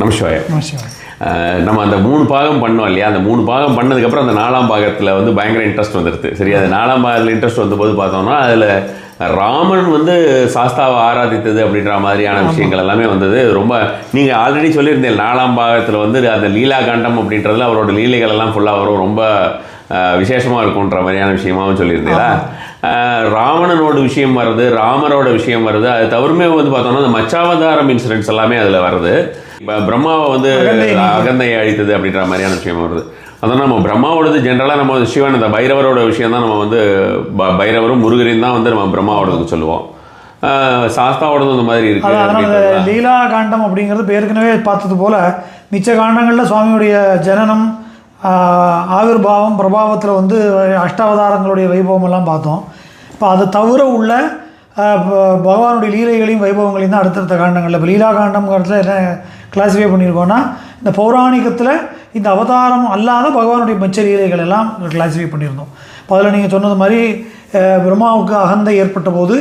நமசிவாய. நம்ம அந்த 3 பாகம் பண்ணோம் இல்லையா, அந்த 3 பாகம் பண்ணதுக்கப்புறம் அந்த 4ஆம் பாகத்தில் வந்து பயங்கர இன்ட்ரெஸ்ட் வந்துடுது. சரி, அது 4ஆம் பாகத்தில் இன்ட்ரெஸ்ட் வந்தபோது பார்த்தோம்னா அதில் ராமன் வந்து சாஸ்தாவை ஆராதித்தது அப்படின்ற மாதிரியான விஷயங்கள் எல்லாமே வந்தது. ரொம்ப நீங்கள் ஆல்ரெடி சொல்லியிருந்தேன் 4ஆம் பாகத்தில் வந்து அந்த லீலா காண்டம் அப்படின்றதுல அவரோட லீலைகள் எல்லாம் ஃபுல்லாக வரும், ரொம்ப விசேஷமாக இருக்குன்ற மாதிரியான விஷயமாகவும் சொல்லியிருந்தீங்களா. ராவணனோட விஷயம் வருது, ராமரோட விஷயம் வருது. அது தவிரமே வந்து பார்த்தோம்னா இந்த மச்சாவதாரம் இன்சிடென்ட்ஸ் எல்லாமே அதில் வருது. இப்போ பிரம்மாவை வந்து அகந்தையை அழித்தது அப்படின்ற மாதிரியான விஷயம் வருது. அதான் நம்ம பிரம்மாவோடது ஜென்ரலாக நம்ம சிவன் அந்த பைரவரோட விஷயம் தான் நம்ம வந்து பைரவரும் முருகரையும் தான் வந்து நம்ம பிரம்மாவோடதுக்கு சொல்லுவோம். சாஸ்தாவோடது இந்த மாதிரி இருக்குது. அதனால் லீலா காண்டம் அப்படிங்கிறது ஏற்கனவே பார்த்தது போல் மிச்ச காண்டங்களில் சுவாமியுடைய ஜனனம், ஆவிர்பாவம், பிரபாவத்தில் வந்து அஷ்டாவதாரங்களுடைய வைபவம் எல்லாம் பார்த்தோம். இப்போ அது தவிர உள்ள பகவானுடைய லீலைகளையும் வைபவங்களையும் தான் அடுத்தடுத்த காண்டங்களில் இப்போ லீலா காண்டம்ங்கிறதுல என்ன கிளாஸிஃபை பண்ணியிருக்கோன்னா, இந்த பௌராணிகத்தில் இந்த அவதாரம் அல்லாத பகவானுடைய மிச்ச லீலைகள் எல்லாம் கிளாஸிஃபை பண்ணியிருந்தோம். இப்போ அதில் நீங்கள் சொன்னது மாதிரி பிரம்மாவுக்கு அகந்தை ஏற்பட்ட போது,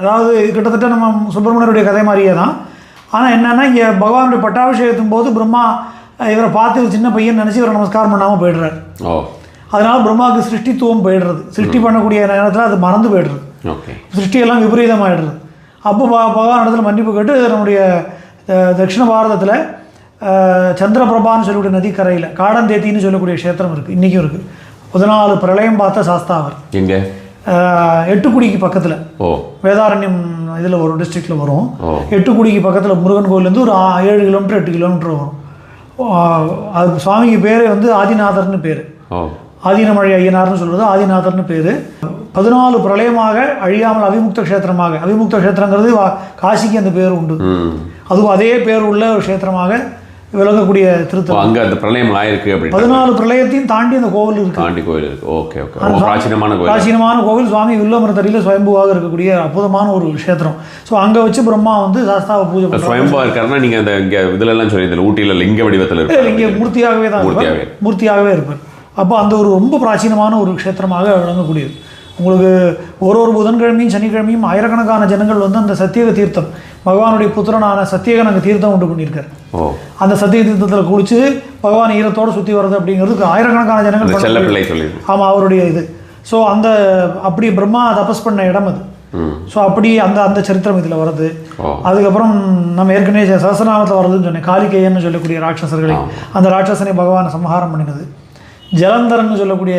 அதாவது கிட்டத்தட்ட நம்ம சுப்பிரமணியருடைய கதை மாதிரியே தான். ஆனால் என்னென்னா இங்கே பகவானுடைய பட்டாபிஷேகத்தின் போது பிரம்மா இவரை பார்த்து ஒரு சின்ன பையன் நினச்சி இவரை நமஸ்காரம் பண்ணாமல் போய்டுறாரு. அதனால் பிரம்மாவுக்கு சிருஷ்டித்துவம் போய்டுறது, சிருஷ்டி பண்ணக்கூடிய நேரத்தில் அது மறந்து போய்டுறது, சிருஷ்டியெல்லாம் விபரீதமாகிடுறது. அப்போ பகவான் இடத்துல மன்னிப்பு கேட்டு நம்முடைய தட்சிண பாரதத்தில் சந்திரபிரபான்னு சொல்லக்கூடிய நதிக்கரையில் காடந்தேத்தின்னு சொல்லக்கூடிய க்ஷேத்திரம் இருக்குது, இன்றைக்கும் இருக்குது. 14 பிரளயம் பார்த்த சாஸ்தாவர் எங்கே, எட்டுக்குடிக்கு பக்கத்தில், வேதாரண்யம் இதில் ஒரு டிஸ்ட்ரிக்டில் வரும். எட்டுக்குடிக்கு பக்கத்தில் முருகன் கோவிலேருந்து ஒரு 7 கிலோமீட்டர் 8 கிலோமீட்டர் வரும். அது சுவாமிக்கு பேர் வந்து ஆதிநாதர்னு பேர், ஆதீனமழை ஐயனார்னு சொல்கிறது ஆதிநாதர்னு பேர். 14 பிரளயமாக அழியாமல் அவிமுக்த க்ஷேத்திரமாக, அவிமுக்த க்ஷேத்திரங்கிறது காசிக்கு அந்த பேர் உண்டு, அதுவும் அதே பேர் உள்ள ஒரு க்ஷேத்திரமாக விளங்கக்கூடிய திருத்தலம். அங்கே அந்த பிரளயம் ஆயிருக்கு அப்படி 14 பிரளயத்தையும் தாண்டி அந்த கோவில் இருக்குது, தாண்டி கோவில் இருக்குது. ஓகே ஓகே, பிராச்சீனமான கோவில். சுவாமி வில்வமரத்தடியில் சுயம்புவாக இருக்கக்கூடிய அற்புதமான ஒரு க்ஷேத்திரம். ஸோ அங்கே வச்சு பிரம்மா வந்து சாஸ்தாவை பூஜை பண்ண சுயம்புவா இருக்காருன்னா நீங்கள் அந்த இங்கே இதிலெல்லாம் சொல்லியிருந்தீங்க ஊட்டியில் லிங்க வடிவத்தில் இருக்கு, இங்கே மூர்த்தியாகவே தான் மூர்த்தியாகவே இருப்பார். அப்போ அந்த ஒரு ரொம்ப பிராச்சீனமான ஒரு க்ஷேத்திரமாக விளங்கக்கூடியது. உங்களுக்கு ஒரு புதன்கிழமையும் சனிக்கிழமையும் ஆயிரக்கணக்கான ஜனங்கள் வந்து அந்த சத்தியக தீர்த்தம், பகவானுடைய புத்திரனான சத்தியகன் அங்கே தீர்த்தம் உண்டு பண்ணியிருக்கார். அந்த சத்திய தீர்த்தத்தில் குளிச்சு பகவான் ஈரத்தோடு சுற்றி வர்றது அப்படிங்கிறதுக்கு ஆயிரக்கணக்கான ஜனங்கள். ஆமாம், அவருடைய இது. ஸோ அந்த அப்படி பிரம்மா தபஸ் பண்ண இடம் அது. ஸோ அப்படி அந்த சரித்திரம் இதில் வருது. அதுக்கப்புறம் நம்ம ஏற்கனவே சஹஸ்ரநாமத்தில் வருதுன்னு சொன்னேன், காலிகையன்னு சொல்லக்கூடிய ராட்சசர்களை, அந்த ராட்சசனை பகவான் சம்ஹாரம் பண்ணினது. ஜலந்தரன்னு சொல்லக்கூடிய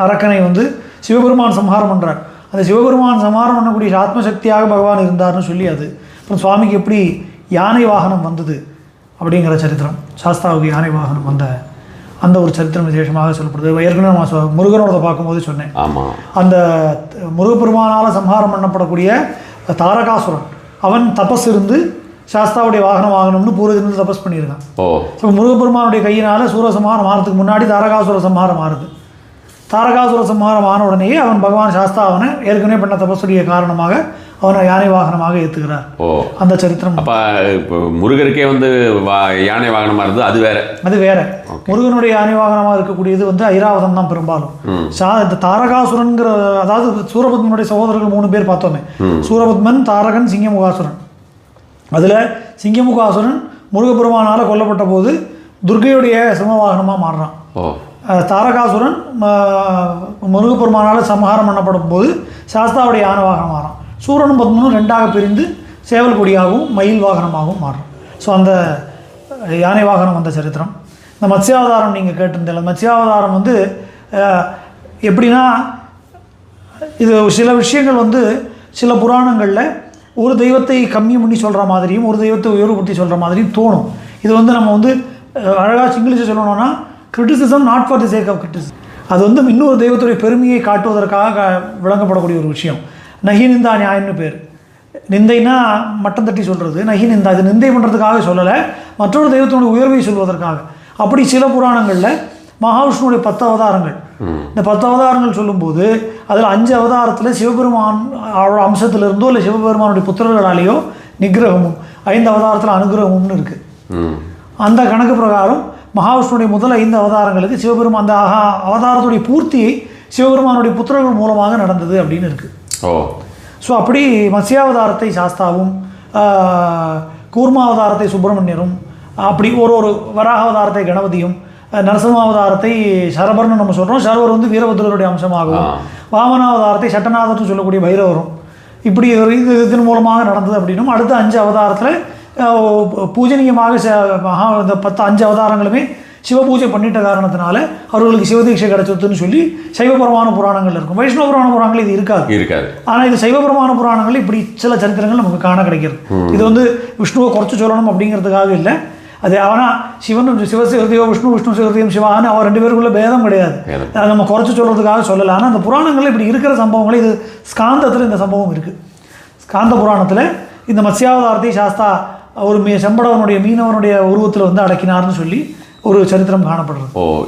அரக்கனை வந்து சிவபெருமான் சம்ஹாரம் பண்ணுறார். அந்த சிவபெருமான் சம்ஹாரம் பண்ணக்கூடிய ஆத்மசக்தியாக பகவான் இருந்தார்னு சொல்லி அது. அப்புறம் சுவாமிக்கு எப்படி யானை வாகனம் வந்தது அப்படிங்கிற சரித்திரம், சாஸ்தாவுக்கு யானை வாகனம் வந்த அந்த ஒரு சரித்திரம் விசேஷமாக சொல்லப்படுது. ஏற்கனவே நம்ம முருகனோட பார்க்கும்போது சொன்னேன், அந்த முருகப்பெருமானால் சம்ஹாரம் பண்ணப்படக்கூடிய தாரகாசுரன், அவன் தபஸ் இருந்து சாஸ்தாவுடைய வாகனம்னு பூர்வஜன்மத்தில் தபஸ் பண்ணியிருக்கான். ஸோ முருகப்பெருமானுடைய கையினால் சூரசம்ஹாரம் ஆகிறதுக்கு முன்னாடி தாரகாசுர சம்ஹாரம் ஆறுது. தாரகாசுர சம்ஹாரம் ஆன உடனேயே அவன் பகவான் சாஸ்தா அவனை ஏற்கனவே பண்ண தபஸுடைய காரணமாக அவனை யானை வாகனமாக ஏற்றுக்கிறார். அந்த சரித்திரம். அப்போ இப்போ முருகருக்கே வந்து யானை வாகனமாக இருந்தது, அது வேற. முருகனுடைய யானை வாகனமாக இருக்கக்கூடியது வந்து ஐராவதம் தான் பெரும்பாலும். இந்த தாரகாசுரன்கிற, அதாவது சூரபத்மனுடைய சகோதரர்கள் 3 பேர் பார்த்தோமே, சூரபத்மன், தாரகன், சிங்கமுகாசுரன். அதில் சிங்கமுகாசுரன் முருகப்பெருமானால் கொல்லப்பட்ட போது துர்கையுடைய சிம்மவாகனமாக மாறுறான். தாரகாசுரன் முருகப்பெருமானால் சம்ஹாரம் பண்ணப்படும் போது சாஸ்தாவுடைய யானை வாகனம் மாறான். சூரனும் பத்மனும் 2ஆக பிரிந்து சேவல் கொடியாகவும் மயில் வாகனமாகவும் மாறும். ஸோ அந்த யானை வாகனம் வந்த சரித்திரம். இந்த மத்ஸ்யாவதாரம் நீங்கள் கேட்டிருந்தீங்க. மத்ஸ்யாவதாரம் வந்து எப்படின்னா, இது சில விஷயங்கள் வந்து சில புராணங்களில் ஒரு தெய்வத்தை கம்மி பண்ணி சொல்கிற மாதிரியும் ஒரு தெய்வத்தை உயர்வுபடுத்தி சொல்கிற மாதிரியும் தோணும். இது வந்து நம்ம வந்து அழகாக இங்கிலீஷில் சொல்லணும்னா criticism not for the sake of criticism. அது வந்து இன்னொரு தெய்வத்துடைய பெருமையை காட்டுவதற்காக விளங்கப்படக்கூடிய ஒரு விஷயம். நகி நிந்தா நியாயம்னு பேர். நிந்தைனா மட்டம் தட்டி சொல்கிறது, நகி நிந்தா இது நிந்தை பண்ணுறதுக்காக சொல்லலை, மற்றொரு தெய்வத்தினுடைய உயர்வை சொல்வதற்காக. அப்படி சில புராணங்களில் மகாவிஷ்ணுடைய 10 அவதாரங்கள், இந்த 10 அவதாரங்கள் சொல்லும்போது அதில் 5 அவதாரத்தில் சிவபெருமான் அம்சத்திலிருந்தோ இல்லை சிவபெருமானுடைய புத்திரர்களாலேயோ நிகிரகமும், 5 அவதாரத்தில் அனுகிரகமும்னு இருக்குது. அந்த கணக்கு பிரகாரம் மகாவிஷ்ணுடைய முதல் 5 அவதாரங்களுக்கு சிவபெருமான் அந்த அவதாரத்துடைய பூர்த்தியை சிவபெருமானுடைய புத்திரர்கள் மூலமாக நடந்தது அப்படின்னு இருக்குது. ஸோ அப்படி மத்ஸ்யாவதாரத்தை சாஸ்தாவும், கூர்மாவதாரத்தை சுப்பிரமணியரும், அப்படி ஒரு வராகாவதாரத்தை கணபதியும், நரசிம்மாவதாரத்தை சரபர்னு நம்ம சொல்கிறோம். சரபர் வந்து வீரபத்ரருடைய அம்சமாகவும், வாமனாவதாரத்தை சட்டநாதர்னு சொல்லக்கூடிய பைரவரும், இப்படி இதன் மூலமாக நடந்தது அப்படின்னும். அடுத்த 5 அவதாரத்தில் பூஜனீயமாக இந்த 5 அவதாரங்களுமே சிவபூஜை பண்ணிட்ட காரணத்தினால அவர்களுக்கு சிவதீட்சை கிடைச்சதுன்னு சொல்லி சைவபுரமான புராணங்கள் இருக்கும். வைஷ்ணவ புராண புராணங்கள் இது இருக்காது. ஆனால் இது சைவபுரமான புராணங்கள் இப்படி சில சரித்திரங்கள் நமக்கு காண கிடைக்கிறது. இது வந்து விஷ்ணுவை குறைச்சி சொல்லணும் அப்படிங்கிறதுக்காக இல்லை. அது ஆனால் சிவன் சிவசிவதேவோ விஷ்ணு சிவதேவம் சிவான்னு அவர் 2 பேருக்குள்ள பேதம் கிடையாது. அதை நம்ம குறைச்சி சொல்கிறதுக்காக சொல்லலை. ஆனால் அந்த புராணங்களில் இப்படி இருக்கிற சம்பவங்கள், இது ஸ்காந்தத்தில் இந்த சம்பவம் இருக்குது. ஸ்காந்த புராணத்தில் இந்த மத்ஸ்யாவதாரத்தை சாஸ்தா ஒரு செம்படவனுடைய மீனவனுடைய உருவத்தில் வந்து அடக்கினார்னு சொல்லி ஒரு சரித்திரம் காணப்படுறது.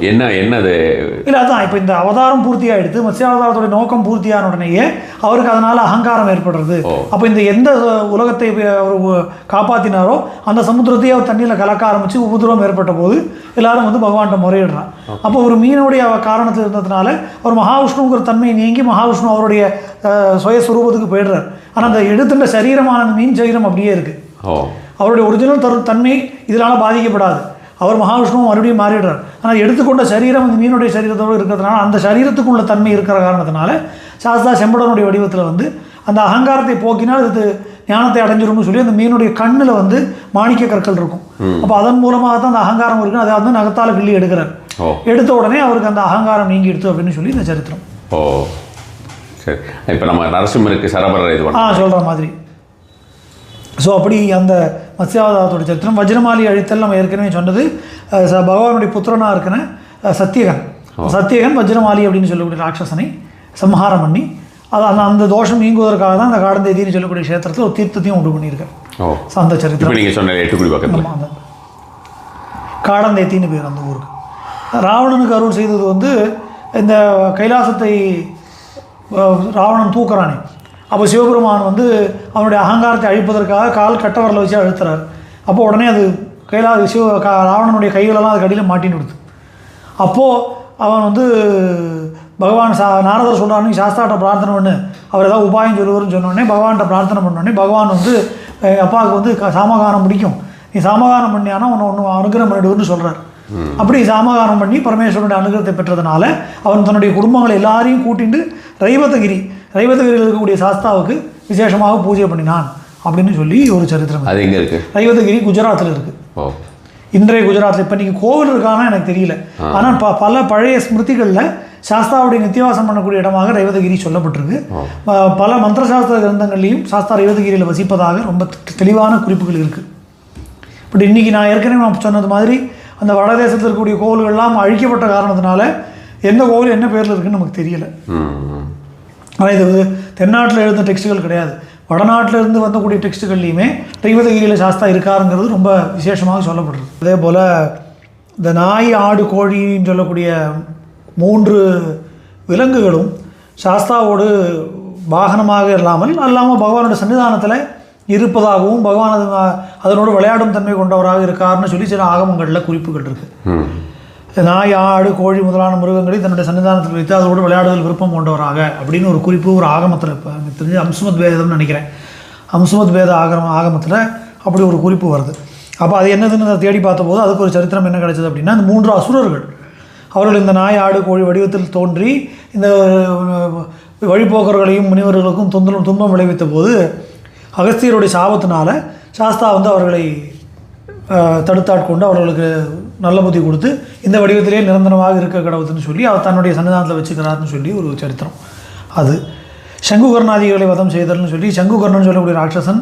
என்னது இல்லை, அதான் இப்போ இந்த அவதாரம் பூர்த்தியாகிடுது, மத்ஸ்யாவதாரத்துடைய நோக்கம் பூர்த்தியான உடனேயே அவருக்கு அதனால் அகங்காரம் ஏற்படுறது. அப்போ இந்த எந்த உலகத்தை அவர் காப்பாற்றினாரோ அந்த சமுத்திரத்தையே அவர் தண்ணியில் கலக்க ஆரம்பித்து உபதிரவம் ஏற்பட்ட போது எல்லாரும் வந்து பகவான்கிட்ட முறையிடுறான். அப்போ ஒரு மீனுடைய காரணத்தில் இருந்ததுனால அவர் மகாவிஷ்ணுங்கிற தன்மை நீங்கி மகாவிஷ்ணு அவருடைய சுயஸ்வரூபத்துக்கு போயிடுறார். ஆனால் அந்த எடுத்துட்ட சரீரமான அந்த மீன் சரீரம் அப்படியே இருக்குது. அவருடைய ஒரிஜினல் தன்மை இதனால் பாதிக்கப்படாது. அவர் மகாவிஷ்ணுவும் மறுபடியும் மாறிடுறார். ஆனால் எடுத்துக்கொண்ட சரீரம் அந்த மீனுடைய சரீரத்தோடு இருக்கிறதுனால அந்த சரீரத்துக்குள்ள தன்மை இருக்கிற காரணத்தினால சாஸ்தா செம்படனுடைய வடிவத்தில் வந்து அந்த அகங்காரத்தை போக்கினால் இது ஞானத்தை அடைஞ்சிரும்னு சொல்லி அந்த மீனுடைய கண்ணில் வந்து மாணிக்க கற்கள் இருக்கும். அப்போ அதன் மூலமாக தான் அந்த அகங்காரம் இருக்குது. அதை வந்து நகத்தால் கிள்ளி எடுக்கிறார். எடுத்த உடனே அவருக்கு அந்த அகங்காரம் நீங்கி எடுத்து அப்படின்னு சொல்லி இந்த சரித்திரம். சரி, இப்போ நம்ம நரசிம்மருக்கு சரபர இது சொல்கிற மாதிரி. ஸோ அப்படி அந்த மத்ஸ்யாவதாரத்தோட சரித்திரம். வஜ்ரமாலி அழித்தல் நம்ம ஏற்கனவே சொன்னது பகவானுடைய புத்திரனாக இருக்கிற சத்தியகன் வஜ்ரமாலி அப்படின்னு சொல்லக்கூடிய ராட்சசனை சம்ஹாரம் பண்ணி அந்த தோஷம் நீங்குவதற்காக தான் அந்த காடந்தேதின்னு சொல்லக்கூடிய க்ஷேத்திரத்தில் ஒரு தீர்த்தத்தையும் உண்டு பண்ணியிருக்கேன். அந்த சரித்திரம் நீங்கள் சொன்ன எட்டுக்குடி பக்கத்தில் அந்த காடந்தேத்தின்னு பேர் அந்த ஊருக்கு. ராவணனுக்கு அருள் செய்தது வந்து இந்த கைலாசத்தை ராவணன் தூக்குறானே, அப்போ சிவபெருமான் வந்து அவனுடைய அகங்காரத்தை அழிப்பதற்காக கால் கட்டவரில் வச்சு அழுத்துறார். அப்போ உடனே அது ராவணனுடைய கைகளெல்லாம் அது கடியில் மாட்டின்னு கொடுத்து. அப்போது அவன் வந்து பகவான் நாரதர் சொல்கிறான்னு சாஸ்தாட்ட பிரார்த்தனை பண்ணு, அவர் ஏதாவது உபாயம் சொல்லுவார்னு சொன்னோடனே பகவான்கிட்ட பிரார்த்தனை பண்ணோடனே பகவான் வந்து எங்கள் அப்பாவுக்கு வந்து சாமகானம் பிடிக்கும், நீ சாமகானம் பண்ணியானா ஒன்று அனுகிரகம் பண்ணிடுன்னு சொல்கிறார். அப்படி சாமகானம் பண்ணி பரமேஸ்வரனுடைய அனுகிரகத்தை பெற்றதுனால அவன் தன்னுடைய குடும்பங்களை எல்லாரையும் கூட்டிட்டு ரைவதகிரியில் இருக்கக்கூடிய சாஸ்தாவுக்கு விசேஷமாக பூஜை பண்ணினான் அப்படின்னு சொல்லி ஒரு சரித்திரம். அது எங்கே இருக்குது? ரைவதகிரி குஜராத்தில் இருக்குது. இன்றைய குஜராத்தில். இப்போ நீங்கள் கோவில் இருக்கானா எனக்கு தெரியல. ஆனால் பல பழைய ஸ்மிருதிகளில் சாஸ்தாவுடைய நித்தியவாசம் பண்ணக்கூடிய இடமாக ரைவதகிரி சொல்லப்பட்டிருக்கு. பல மந்திரசாஸ்திர கிரந்தங்கள்லையும் சாஸ்தா ரைவதகிரியில் வசிப்பதாக ரொம்ப தெளிவான குறிப்புகள் இருக்குது. பட் இன்றைக்கி நான் ஏற்கனவே நான் சொன்னது மாதிரி அந்த வடதேசத்தில் இருக்கக்கூடிய கோவில்கள்லாம் அழிக்கப்பட்ட காரணத்தினால எந்த கோவில் என்ன பேரில் இருக்குன்னு நமக்கு தெரியலை. ஆனால் இது தென்னாட்டில் எழுந்த டெக்ஸ்ட்டுகள் கிடையாது, வடநாட்டில் இருந்து வந்தக்கூடிய டெக்ஸ்ட்டுகள்லையுமே ரைவதகிரியில் சாஸ்தா இருக்காருங்கிறது ரொம்ப விசேஷமாக சொல்லப்படுறது. அதே போல் இந்த நாய் ஆடு கோழின்னு சொல்லக்கூடிய 3 விலங்குகளும் சாஸ்தாவோடு வாகனமாக அல்லாமல் பகவானோட சன்னிதானத்தில் இருப்பதாகவும் பகவான் அதனோடு விளையாடும் தன்மை கொண்டவராக இருக்காருன்னு சொல்லி சில ஆகமங்களில் குறிப்புகள் இருக்குது. நாய் ஆடு கோழி முதலான மிருகங்களை தன்னுடைய சன்னிதானத்தில் வைத்து அதோடு விளையாடுதல் விருப்பம் கொண்டவராக அப்படின்னு ஒரு குறிப்பு ஒரு ஆகமத்தில் இப்போ எனக்கு தெரிஞ்சு அம்சுமத் வேதம்னு நினைக்கிறேன். அம்சுமத் வேத ஆகமத்தில் அப்படி ஒரு குறிப்பு வருது. அப்போ அது என்னதுன்னு தேடி பார்த்தபோது அதுக்கு ஒரு சரித்திரம் என்ன கிடைச்சது அப்படின்னா, இந்த 3 அசுரர்கள் அவர்கள் இந்த நாய் ஆடு கோழி வடிவத்தில் தோன்றி இந்த வழிபோக்கர்களையும் முனிவர்களுக்கும் துன்பம் விளைவித்த போது அகஸ்தியருடைய சாபத்தினால சாஸ்தா வந்து அவர்களை தடுத்தாட்கொண்டு அவர்களுக்கு நல்ல புத்தி கொடுத்து இந்த வடிவத்திலே நிரந்தரமாக இருக்க கடவுதுன்னு சொல்லி அவர் தன்னுடைய சன்னிதானத்தில் வச்சுக்கிறாருன்னு சொல்லி ஒரு சரித்திரம். அது சங்குகர்ணாதிகளை வதம் செய்தல்னு சொல்லி சங்குகர்ணன் சொல்லக்கூடிய ராட்சசன்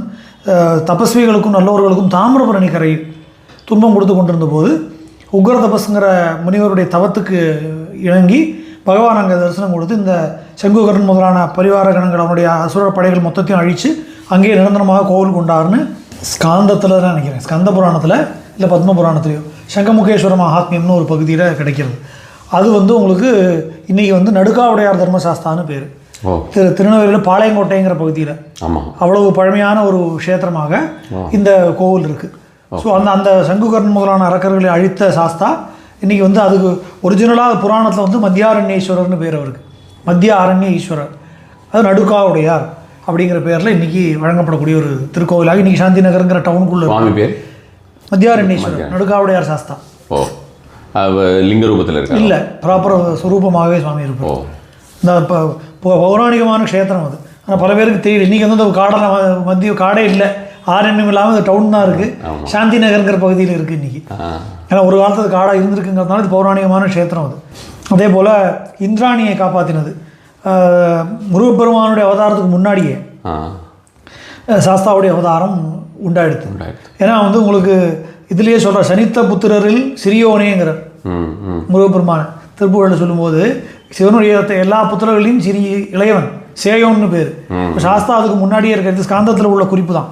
தபஸ்விகளுக்கும் நல்லவர்களுக்கும் தாமிரபரணி கரையில் துன்பம் கொடுத்து கொண்டிருந்த போது உக்ர தபஸ்ங்கிற முனிவருடைய தவத்துக்கு இணங்கி பகவான் அங்கே தரிசனம் கொடுத்து இந்த சங்குகர்ணன் முதலான பரிவார கணங்கள் அவனுடைய அசுர படைகள் மொத்தத்தையும் அழித்து அங்கேயே நிரந்தரமாக கோவில் கொண்டாருன்னு ஸ்காந்தத்தில் தான் நினைக்கிறேன், ஸ்கந்த புராணத்தில் இல்லை பத்ம புராணத்துலையோ சங்கமுகேஸ்வர மகாத்மியம்னு ஒரு பகுதியில் கிடைக்கிறது. அது வந்து உங்களுக்கு இன்றைக்கி வந்து நடுக்காவுடையார் தர்மசாஸ்தான்னு பேர். திருநெல்வேலியில் பாளையங்கோட்டைங்கிற பகுதியில் அவ்வளவு பழமையான ஒரு க்ஷேத்திரமாக இந்த கோவில் இருக்குது. ஸோ அந்த சங்குகர்ணன் முதலான அரக்கர்களை அழித்த சாஸ்தா இன்றைக்கி வந்து அதுக்கு ஒரிஜினலாக புராணத்தில் வந்து மத்தியாரண்யேஸ்வரர்னு பேர் அவருக்கு, மத்திய ஆரண்ய ஈஸ்வரர், அது நடுக்காவுடையார் அப்படிங்கிற பேரில் இன்றைக்கி வழங்கப்படக்கூடிய ஒரு திருக்கோவிலாக இன்றைக்கி சாந்தி நகருங்கிற டவுனுக்குள்ளே சுவாமி பேர் மத்தியாரண்யேஸ்வரர் நடுக்காவடையார் சாஸ்தா. ஓ, லிங்க ரூபத்தில் இருக்கு இல்லை, ப்ராப்பர் சுரூபமாகவே சுவாமி இருப்பார். இந்த பௌராணிகமான க்ஷேத்திரம் அது. ஆனால் பல பேருக்கு தெரியல. இன்றைக்கி வந்து அந்த காடெல்லாம் மத்திய காடே இல்லை, ஆரண்யம் இல்லாமல் இந்த டவுன் தான் இருக்குது. சாந்தி நகருங்கிற பகுதியில் இருக்குது இன்றைக்கி. ஏன்னா ஒரு காலத்தில் காடாக இருந்திருக்குங்கிறதுனால இது பௌராணிகமான க்ஷேத்திரம் அது. அதே போல் இந்திராணியை காப்பாற்றினது முருகப்பெருமானுடைய அவதாரத்துக்கு முன்னாடியே சாஸ்தாவுடைய அவதாரம் உண்டாயிடுது. ஏன்னா வந்து உங்களுக்கு இதுலேயே சொல்கிற சனித்த புத்திரரில் சிறியோனேங்கிற முருகப்பெருமான திருப்புகழில் சொல்லும்போது சிவனுடைய எல்லா புத்திரர்களையும் இளையவன் சேயோன்னு பேர். சாஸ்தா அதுக்கு முன்னாடியே இருக்கிறது ஸ்காந்தத்தில் உள்ள குறிப்பு தான்.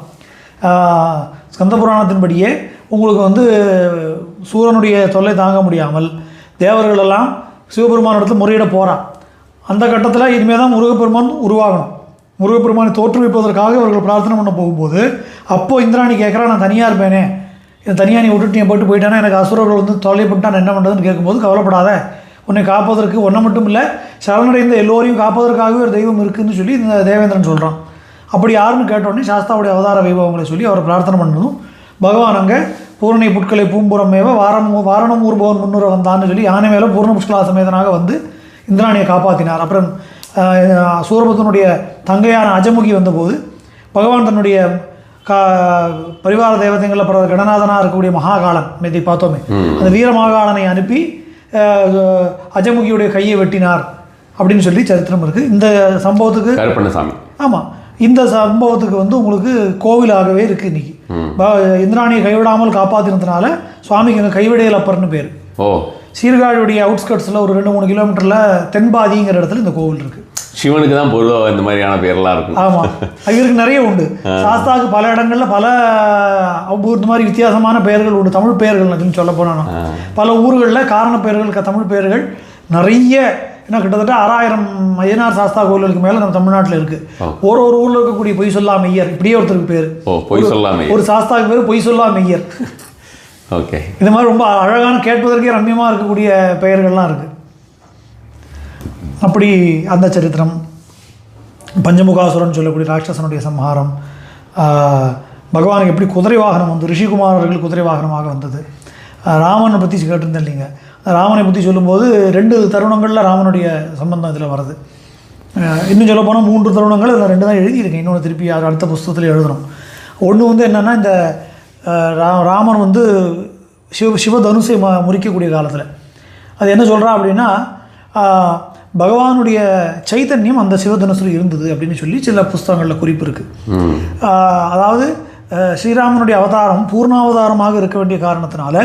ஸ்கந்த புராணத்தின்படியே உங்களுக்கு வந்து சூரனுடைய தொல்லை தாங்க முடியாமல் தேவர்களெல்லாம் சிவபெருமானிடத்தில் முறையிட போகிறான். அந்த கட்டத்தில் இனிமேல் தான் முருகப்பெருமான் உருவாகணும். முருகப்பெருமானை தோற்றுவிப்பதற்காக இவர்கள் பிரார்த்தனை பண்ண போகும்போது அப்போது இந்திராணி கேட்குறா, நான் தனியாக இருப்பேனே, என் தனியாக நீ விட்டுட்டு நீ போட்டு போயிட்டானா எனக்கு அசுரர்கள் வந்து தொல்லைப்பட்டா நான் என்ன பண்ணுறதுன்னு கேட்கும்போது, கவலைப்படாத, உன்னை காப்பதற்கு ஒன்றை மட்டும் இல்லை சரணடைந்த எல்லோரையும் காப்பதற்காகவே ஒரு தெய்வம் இருக்குதுன்னு சொல்லி இந்த தேவேந்திரன் சொல்கிறான். அப்படி யாருன்னு கேட்டோடனே சாஸ்தாவுடைய அவதார வைபவங்களை சொல்லி அவரை பிரார்த்தனை பண்ணதும் பகவான் அங்கே பூரணை புட்களை பூம்புறமேவ வாரணம் ஊர்பவன் முன்னுரை வந்தான்னு சொல்லி யானை மேலே பூர்ண புஷ்கலா சமேதனாக வந்து இந்திராணியை காப்பாற்றினார். அப்புறம் சூரபத்மனுடைய தங்கையான அஜமுகி வந்தபோது பகவான் தன்னுடைய பரிவார தேவதைகளில் பிற கடநாதனாக இருக்கக்கூடிய மகாகாலன் இதை பார்த்தோமே, அந்த வீர மகாகாலனை அனுப்பி அஜமுகியுடைய கையை வெட்டினார் அப்படின்னு சொல்லி சரித்திரம் இருக்குது. இந்த சம்பவத்துக்கு கருப்பண்ணசாமி, ஆமாம், இந்த சம்பவத்துக்கு வந்து உங்களுக்கு கோவிலாகவே இருக்குது இன்றைக்கி. இந்திராணியை கைவிடாமல் காப்பாற்றினதுனால சுவாமிக்கு அங்கே கைவிடையல் அப்பர்னு பேர். ஓ, சீர்காழியுடைய அவுட்ஸ்கட்ஸில் ஒரு 2-3 கிலோமீட்டரில் தென்பாதிங்கிற இடத்துல இந்த கோவில் இருக்குது. சிவனுக்கு தான் பொதுவாக இந்த மாதிரியான பேர்லாம் இருக்கும். ஆமாம், இவருக்கு நிறைய உண்டு. சாஸ்தாவுக்கு பல இடங்களில் பல இந்த மாதிரி வித்தியாசமான பெயர்கள் உண்டு. தமிழ் பெயர்கள் அப்படின்னு சொல்ல போனால் பல ஊர்களில் காரண பெயர்கள் தமிழ் பெயர்கள் நிறைய, ஏன்னா கிட்டத்தட்ட 6000 ஐயனார் சாஸ்தா கோயில்களுக்கு மேலே நம்ம தமிழ்நாட்டில் இருக்குது. ஒரு ஊரில் இருக்கக்கூடிய பொய் சொல்லா மெய்யர், இப்படியே ஒருத்தருக்கு பேர். பொய் சொல்லா மெய்யர், ஒரு சாஸ்தாவுக்கு பேர் பொய் சொல்லா மெய்யர். ஓகே, இந்த மாதிரி ரொம்ப அழகான கேட்பதற்கே ரம்யமாக இருக்கக்கூடிய பெயர்கள்லாம் இருக்குது. அப்படி அந்த சரித்திரம், பஞ்சமுகாசுரன் சொல்லக்கூடிய ராட்சசனுடைய சம்ஹாரம், பகவானுக்கு எப்படி குதிரை வாகனம் வந்து ரிஷிகுமாரர்கள் குதிரை வாகனமாக வந்தது, ராமனை பற்றி கேட்டிருந்தேன் இல்லைங்க. ராமனை பற்றி சொல்லும்போது 2 தருணங்களில் ராமனுடைய சம்பந்தம் இதில் வருது. இன்னும் சொல்ல போனால் 3 தருணங்கள், இதில் 2 தான் எழுதியிருக்கேன். இன்னொன்று திருப்பி அடுத்த புஸ்தகத்தில் எழுதணும். ஒன்று வந்து என்னென்னா, இந்த ராமன் வந்து சிவதனுசை முறிக்கக்கூடிய காலத்தில் அது என்ன சொல்கிறா அப்படின்னா, பகவானுடைய சைத்தன்யம் அந்த சிவதனுசில் இருந்தது அப்படின்னு சொல்லி சில புஸ்தகங்களில் குறிப்பு இருக்குது. அதாவது ஸ்ரீராமனுடைய அவதாரம் பூர்ணாவதாரமாக இருக்க வேண்டிய காரணத்தினால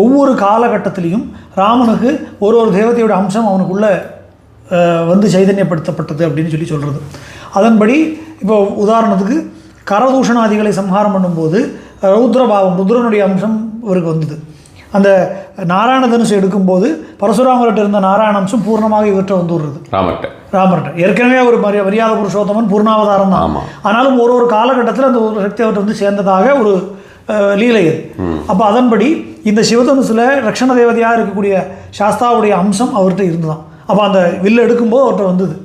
ஒவ்வொரு காலகட்டத்திலையும் ராமனுக்கு ஒரு தேவதையோட அம்சம் அவனுக்குள்ளே வந்து சைதன்யப்படுத்தப்பட்டது அப்படின்னு சொல்லி சொல்கிறது. அதன்படி இப்போ உதாரணத்துக்கு கரதூஷணாதிகளை சம்ஹாரம் பண்ணும்போது ரௌத்ரபாவம், ருத்ரனுடைய அம்சம் இவருக்கு வந்தது. அந்த நாராயண தனுசு எடுக்கும்போது பரசுராமர்கிட்ட இருந்த நாராயண அம்சம் பூர்ணமாக இவற்றை வந்து விடுறது ராமர்கிட்ட. ஏற்கனவே ஒரு மரியாதை புருஷோத்தமன் பூர்ணாவதாரம் தான். ஆனாலும் ஒரு காலகட்டத்தில் அந்த ஒரு சக்தி அவர்கிட்ட வந்து சேர்ந்ததாக ஒரு லீலை அது. அப்போ அதன்படி இந்த சிவதனுசில் ரக்ஷண தேவதையாக இருக்கக்கூடிய சாஸ்தாவுடைய அம்சம் அவர்கிட்ட இருந்துதான். அப்போ அந்த வில்லை எடுக்கும்போது அவர்கிட்ட வந்தது.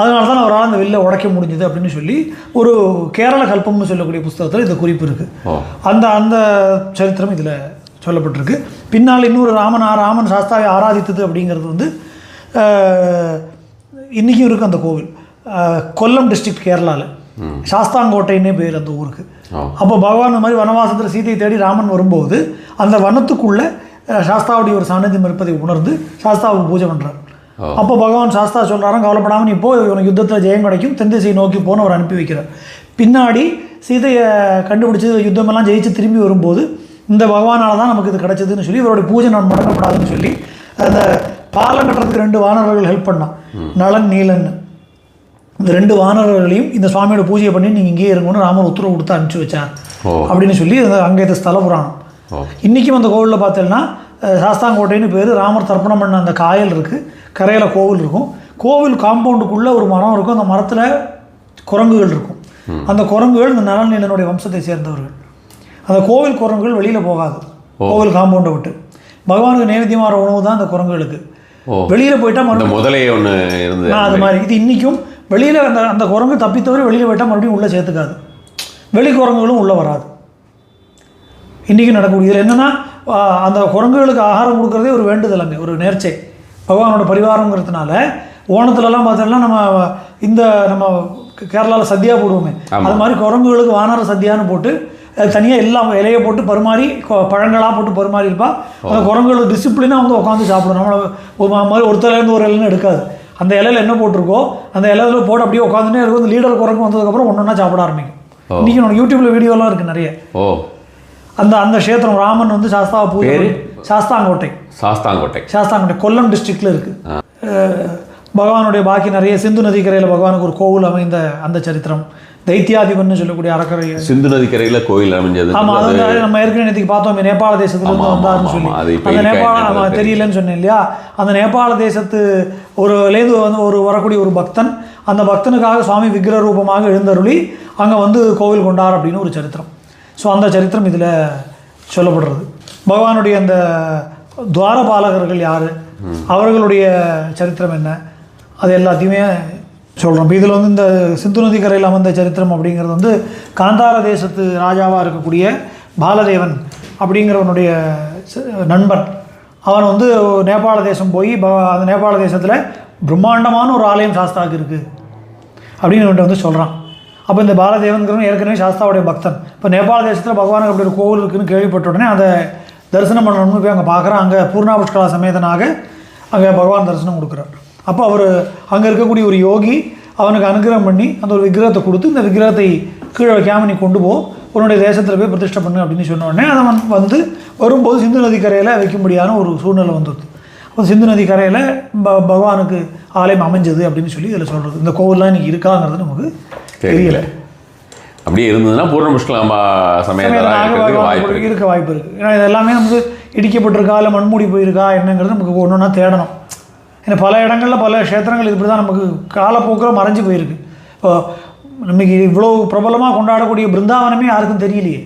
அதனால தான் அவரால் அந்த வில்லை உடைக்க முடிஞ்சது அப்படின்னு சொல்லி ஒரு கேரள கல்பம்னு சொல்லக்கூடிய புஸ்தகத்தில் இந்த குறிப்பு இருக்குது. அந்த சரித்திரம் இதில் சொல்லப்பட்டிருக்கு. பின்னால் இன்னொரு ராமன் சாஸ்தாவை ஆராதித்தது அப்படிங்கிறது வந்து இன்றைக்கும் இருக்குது அந்த கோவில். கொல்லம் டிஸ்ட்ரிக்ட் கேரளாவில் சாஸ்தாங்கோட்டைன்னே பேர் அந்த ஊருக்கு. அப்போ பகவான் இந்த மாதிரி வனவாசத்தில் சீதையை தேடி ராமன் வரும்போது அந்த வனத்துக்குள்ளே சாஸ்தாவுடைய ஒரு சாநித்தியம் இருப்பதை உணர்ந்து சாஸ்தாவுக்கு பூஜை பண்ணுறார். அப்போ பகவான் சாஸ்தா சொல்கிறாராம், கவலைப்படாமல் நீ போய் உனக்கு யுத்தத்தில் ஜெயம் கிடைக்கும், தென் திசையை நோக்கி போன அவர் அனுப்பி வைக்கிறார். பின்னாடி சீதையை கண்டுபிடிச்சி யுத்தமெல்லாம் ஜெயிச்சு திரும்பி வரும்போது இந்த பகவானால் தான் நமக்கு இது கிடச்சிதுன்னு சொல்லி இவருடைய பூஜை நான் முடக்கப்படாதுன்னு சொல்லி அந்த பாலம் கட்டுறதுக்கு 2 வானரர்கள் ஹெல்ப் பண்ணான், நலன் நீலன். இந்த 2 வானரர்களையும் இந்த சுவாமியோட பூஜையை பண்ணி நீங்கள் இங்கேயே இருங்கன்னு ராமர் உத்தரவு கொடுத்து அனுப்பிச்சி வச்சார் அப்படின்னு சொல்லி அங்கே இது ஸ்தல புராணம். இன்றைக்கும் அந்த கோவிலில் பார்த்தீங்கன்னா சாஸ்தாங்கோட்டைன்னு பேர். ராமர் தர்ப்பணம் பண்ண அந்த காயல் இருக்குது, கரையில் கோவில் இருக்கும். கோவில் காம்பவுண்டுக்குள்ளே ஒரு மரம் இருக்கும். அந்த மரத்தில் குரங்குகள் இருக்கும். அந்த குரங்குகள் இந்த நலன் நீலனுடைய வம்சத்தை சேர்ந்தவர்கள். அந்த கோவில் குரங்குகள் வெளியில் போகாது கோவில் காம்பவுண்டை விட்டு. பகவானுக்கு நைவேத்தியமான உணவு தான் அந்த குரங்குகளுக்கு. வெளியில் போயிட்டால் மறுபடியும் முதலே ஒன்று இருந்தது அது மாதிரி. இது இன்றைக்கும் வெளியில் அந்த குரங்கு தப்பித்தவரை வெளியில் போயிட்டால் மறுபடியும் உள்ளே சேர்த்துக்காது. வெளி குரங்குகளும் உள்ளே வராது. இன்றைக்கும் நடக்கக்கூடிய இதில் என்னென்னா அந்த குரங்குகளுக்கு ஆகாரம் கொடுக்குறதே ஒரு வேண்டுதல், அங்கே ஒரு நேர்ச்சை, பகவானோட பரிவாரங்கிறதுனால. ஓணத்துலலாம் பார்த்தோம்னா நம்ம கேரளாவில் சத்யா போடுவோமே, அது மாதிரி குரங்குகளுக்கு வானர சத்யான்னு போட்டு தனியாக எல்லாம் இலையை போட்டு பரிமாறி பழங்களாக போட்டு பரிமாறி இருப்பா. அந்த குரங்குகளுக்கு டிசிப்ளினாக வந்து உட்காந்து சாப்பிடும். நம்மளை ஒரு மாதிரி ஒருத்தர்லேருந்து ஒரு இலைன்னு எடுக்காது. அந்த இலையில் என்ன போட்டிருக்கோ அந்த இலையில போட்டு அப்படியே உட்காந்துனே இருக்கும். இந்த லீடர் குரங்கு வந்ததுக்கப்புறம் ஒன்று ஒன்றா சாப்பிட ஆரம்பிக்கும். இன்றைக்கி உனக்கு யூடியூப்பில் வீடியோலாம் இருக்குது நிறைய. அந்த க்ஷேத்திரம் ராமன் வந்து சாஸ்தாவை பூஜை, சாஸ்தாங்கோட்டை கொல்லம் டிஸ்ட்ரிக்டில் இருக்குது. பகவானுடைய பாக்கி நிறைய சிந்து நதிக்கரையில் பகவானுக்கு ஒரு கோவில் அமைந்த அந்த சரித்திரம், தைத்தியாதிபன் சொல்லக்கூடிய அறக்கரை சிந்து நதிக்கரையில் கோவில் அமைஞ்சது. ஆமாம், அது நம்ம ஏற்கனவே நேற்றுக்கு பார்த்தோம். நேபாள தேசத்துலேருந்து வந்தாருன்னு சொல்லி அந்த நேபாளம் தெரியலன்னு சொன்னேன் இல்லையா. அந்த நேபாள தேசத்து லேந்து வந்து வரக்கூடிய ஒரு பக்தன், அந்த பக்தனுக்காக சுவாமி விக்கிர ரூபமாக எழுந்தருளி அங்கே வந்து கோவில் கொண்டார் அப்படின்னு ஒரு சரித்திரம். ஸோ அந்த சரித்திரம் இதில் சொல்லப்படுறது. பகவானுடைய அந்த துவாரபாலகர்கள் யார், அவர்களுடைய சரித்திரம் என்ன, அது எல்லாத்தையுமே சொல்கிறோம். இப்போ இதில் வந்து இந்த சிந்து நதி கரையில் அமர்ந்த சரித்திரம் அப்படிங்கிறது வந்து காந்தார தேசத்து ராஜாவாக இருக்கக்கூடிய பாலதேவன் அப்படிங்கிறவனுடைய நண்பன். அவன் வந்து நேபாள தேசம் போய் அந்த நேபாள தேசத்தில் பிரம்மாண்டமான ஒரு ஆலயம் சாஸ்தாவுக்கு இருக்குது அப்படின்னு வந்து சொல்கிறான். அப்போ இந்த பாலதேவன்கிறவன் ஏற்கனவே சாஸ்தாவுடைய பக்தன். இப்போ நேபாள தேசத்தில் பகவானுக்கு அப்படி ஒரு கோவில் இருக்குதுன்னு கேள்விப்பட்ட உடனே அதை தரிசனம் பண்ணணும்னு போய் அங்கே பார்க்குறான். அங்கே பூர்ணா புஷ்கலா சமேதனாக அங்கே பகவான் தரிசனம் கொடுக்குறார். அப்போ அவர் அங்கே இருக்கக்கூடிய ஒரு யோகி அவனுக்கு அனுகிரகம் பண்ணி அந்த ஒரு விக்கிரகத்தை கொடுத்து, இந்த விக்கிரகத்தை கீழே வைக்காமல் நீ கொண்டு போ, உன்னுடைய தேசத்தில் போய் பிரதிஷ்டை பண்ணு அப்படின்னு சொன்ன உடனே அதை வந்து வரும்போது சிந்து நதி கரையில் வைக்கும்படியான ஒரு சூழ்நிலை வந்தது. அப்போ சிந்து நதி கரையில் பகவானுக்கு ஆலயம் அமைஞ்சது அப்படின்னு சொல்லி இதில் சொல்கிறது. இந்த கோவில்லாம் இன்றைக்கி இருக்காங்கிறது நமக்கு தெரியல. அப்படியே இருந்ததுன்னா பூர்ண புஷ்கலா சமயத்தில் இருக்க வாய்ப்பு இருக்குது. ஏன்னா இது எல்லாமே நமக்கு இடிக்கப்பட்டிருக்கா இல்லை மண்மூடி போயிருக்கா என்னங்கிறது நமக்கு ஒன்று ஒன்றா தேடணும். ஏன்னா பல இடங்களில் பல க்ஷேத்திரங்கள் இப்படி தான் நமக்கு காலப்போக்கில் மறைஞ்சு போயிருக்கு. இப்போ நமக்கு இவ்வளோ பிரபலமாக கொண்டாடக்கூடிய பிருந்தாவனமே யாருக்கும் தெரியலையே.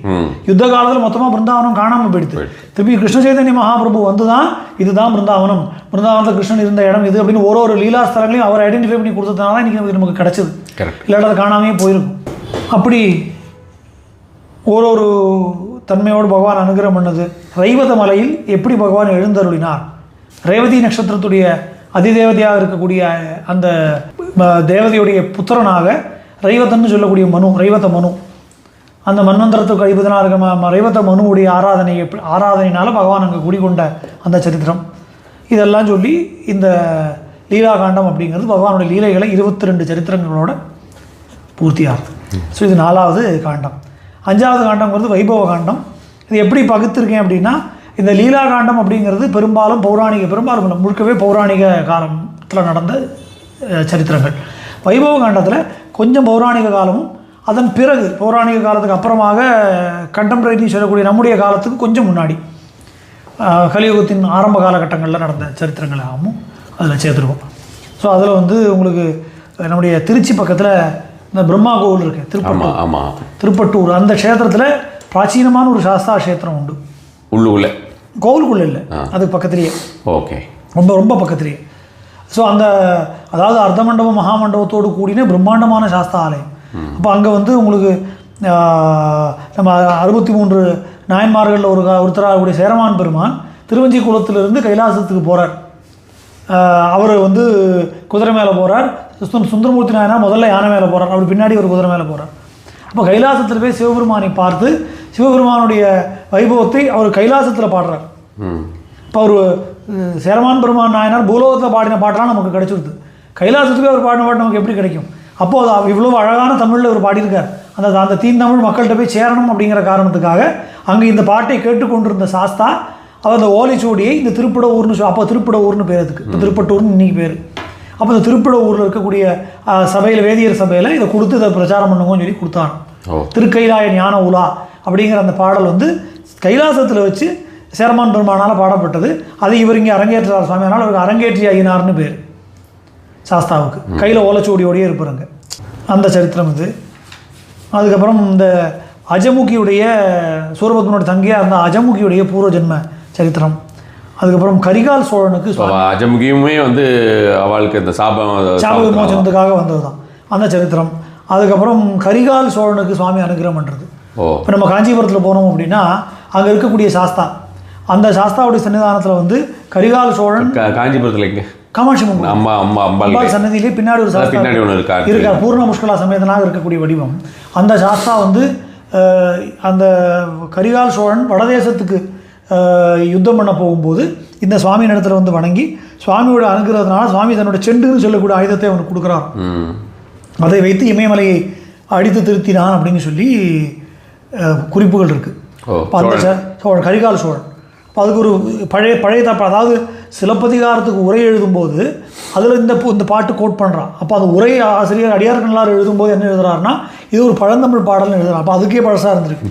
யுத்த காலத்தில் மொத்தமாக பிருந்தாவனம் காணாமல் போயிடுது. திருப்பி கிருஷ்ண சைதன்ய மகாபிரபு வந்து தான் இதுதான் பிருந்தாவனம், பிருந்தாவனத்தில் கிருஷ்ணன் இருந்த இடம் இது அப்படின்னு ஒரு லீலா ஸ்தலங்களையும் அவர் ஐடென்டிஃபை பண்ணி கொடுத்ததுனால தான் இன்றைக்கி நமக்கு கிடச்சிது. இல்லாட்ட அது காணாமே போயிருக்கும். அப்படி ஒரு தன்மையோடு பகவான் அனுகிரகம் பண்ணது. ரைவத மலையில் எப்படி பகவான் எழுந்தருளினார், ரேவதி நட்சத்திரத்துடைய அதிதேவதையாக இருக்கக்கூடிய அந்த தேவதையுடைய புத்திரனாக ரைவதன்னு சொல்லக்கூடிய ரைவத மனு, அந்த மன்வந்திரத்துக்கு அதிபதனாக இருக்க ரைவத மனுவுடைய ஆராதனையினால் பகவான் அங்கே குடிகொண்ட அந்த சரித்திரம், இதெல்லாம் சொல்லி இந்த லீலா காண்டம் அப்படிங்கிறது பகவானுடைய லீலைகளை 22 சரித்திரங்களோட பூர்த்தியாகுது. ஸோ இது 4வது காண்டம். 5வது காண்டம்ங்கிறது வைபவ காண்டம். இது எப்படி பகுத்திருக்கேன் அப்படின்னா, இந்த லீலா காண்டம் அப்படிங்கிறது பெரும்பாலும் முழுக்கவே பௌராணிக காலத்தில் நடந்த சரித்திரங்கள். வைபவ காண்டத்தில் கொஞ்சம் பௌராணிக காலமும் அதன் பிறகு பௌராணிக காலத்துக்கு அப்புறமாக கண்டெம்பரரி சொல்லக்கூடிய நம்முடைய காலத்துக்கு கொஞ்சம் முன்னாடி கலியுகத்தின் ஆரம்ப காலகட்டங்களில் நடந்த சரித்திரங்களாகவும் அதில் சேர்த்துருக்கோம். ஸோ அதில் வந்து உங்களுக்கு நம்முடைய திருச்சி பக்கத்தில் இந்த பிரம்மா கோவில் இருக்குது, திருப்பட்டூர். அந்த க்ஷேத்திரத்தில் பிராச்சீனமான ஒரு சாஸ்தா க்ஷேத்திரம் உண்டு. உள்ளுக்குள்ளே கோவிலுக்குள்ளே இல்லை, அதுக்கு பக்கத்துலேயே. ஓகே, ரொம்ப பக்கத்துலேயே. ஸோ அதாவது அர்த்த மண்டபம் மகாமண்டபத்தோடு கூடின பிரம்மாண்டமான சாஸ்தா ஆலயம். அப்போ அங்கே வந்து உங்களுக்கு நம்ம 63 நாயன்மார்களில் ஒருத்தராகக்கூடிய சேரமான் பெருமான் திருவஞ்சி குளத்திலிருந்து கைலாசத்துக்கு போகிறார். அவர் வந்து குதிரை மேலே போகிறார். சுந்தரமூர்த்தி நாயனார் முதல்ல யானை மேலே போகிறார், அவர் பின்னாடி ஒரு குதிரை மேலே போகிறார். அப்போ கைலாசத்தில் போய் சிவபெருமானை பார்த்து சிவபெருமானுடைய வைபவத்தை அவர் கைலாசத்தில் பாடுறார். இப்போ அவர் சேரமான் பெருமான் நாயனார் பூலோகத்தில் பாடின பாட்டெல்லாம் நமக்கு கிடைச்சிருது. கைலாசத்துக்கு அவர் பாடின பாட்டு நமக்கு எப்படி கிடைக்கும்? அப்போது அது இவ்வளோ அழகான தமிழில் அவர் பாடியிருக்கார். அந்த தீந்தமிழ் மக்கள்கிட்ட போய் சேரணும் அப்படிங்கிற காரணத்துக்காக அங்கே இந்த பாட்டை கேட்டுக்கொண்டிருந்த சாஸ்தா அவர் அந்த ஓலைச்சுவடியை இந்த திருப்பட ஊர்னு அப்போ திருப்பட ஊர்னு பேர், அதுக்கு இப்போ திருப்பட்டூர்னு இன்றைக்கி பேர். அப்போ இந்த திருப்பட ஊரில் இருக்கக்கூடிய சபையில், வேதியர் சபையில் இதை கொடுத்து இதை பிரச்சாரம் பண்ணுங்கன்னு சொல்லி கொடுத்தாங்க. திருக்கைலாய ஞான உலா அப்படிங்கிற அந்த பாடல் வந்து கைலாசத்தில் வச்சு சேரமான் பெருமானால் பாடப்பட்டது. அதை இவர் இங்கே அரங்கேற்றார் சுவாமி, அதனால் அவருக்கு அரங்கேற்றி ஐயனார்னு பேர் சாஸ்தாவுக்கு. கையில் ஓலைச்சுவடியோடையே இருப்பாருங்க. அந்த சரித்திரம் இது. அதுக்கப்புறம் இந்த அஜமுகியுடைய சூரபத்மனுடைய தங்கையாக இருந்த அஜமுகியுடைய பூர்வ ஜென்ம சரித்திரம். அதுக்கப்புறம் கரிகால் சோழனுக்கு அஜமுகியுமே வந்து அவளுக்கு இந்த சாப விமோசனத்துக்காக வந்தது தான் அந்த சரித்திரம். அதுக்கப்புறம் கரிகால் சோழனுக்கு சுவாமி அனுகிரகம் பண்ணுறது. இப்போ நம்ம காஞ்சிபுரத்தில் போனோம் அப்படின்னா அங்கே இருக்கக்கூடிய சாஸ்தா, அந்த சாஸ்தாவுடைய சன்னிதானத்தில் வந்து கரிகால சோழன் காஞ்சிபுரத்தில் இங்கே காமாட்சி அம்மன் அம்மா அம்மா அம்பாள் சன்னதியிலே பின்னாடி ஒரு சாஸ்தா பின்னாடி ஒன்று இருக்கார், பூர்ண முஷ்கலா சமேதனாக இருக்கக்கூடிய வடிவம். அந்த சாஸ்தா வந்து அந்த கரிகால சோழன் வடதேசத்துக்கு யுத்தம் பண்ண போகும்போது இந்த சுவாமி இடத்துல வந்து வணங்கி சுவாமியோட அனுகிறதுனால சுவாமி தன்னோட செண்டுன்னு சொல்லக்கூடிய ஆயுதத்தை அவனுக்கு கொடுக்குறார். அதை வைத்து இமயமலையை அடித்து திருத்தினான் அப்படின்னு சொல்லி குறிப்புகள் இருக்குது. இப்போ அந்த சோழன் கரிகால சோழன், இப்போ அதுக்கு ஒரு பழைய தப்பு, அதாவது சிலப்பதிகாரத்துக்கு உரை எழுதும்போது அதில் இந்த பாட்டு கோட் பண்ணுறான். அப்போ அந்த உரை ஆசிரியர் அடியார்கண்ணலார் எழுதும்போது என்ன எழுதுறாருன்னா இது ஒரு பழந்தமிழ் பாடல்னு எழுதுறான். அப்போ அதுக்கே பழசாக இருந்திருக்கு.